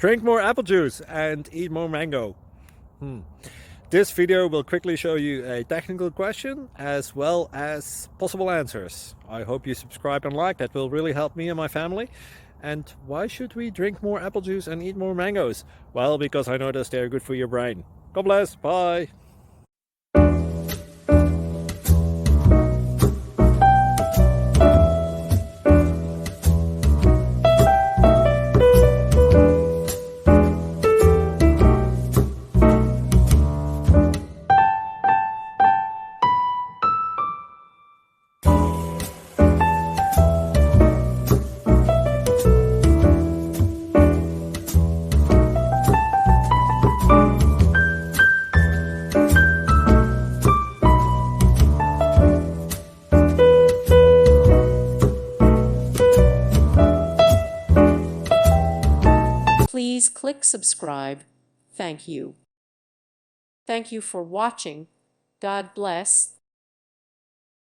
Drink more apple juice and eat more mango. This video will quickly show you a technical question as well as possible answers. I hope you subscribe and like, that will really help me and my family. And why should we drink more apple juice and eat more mangoes? Well, because I noticed they're good for your brain. God bless, bye! Please click subscribe. Thank you. Thank you for watching. God bless.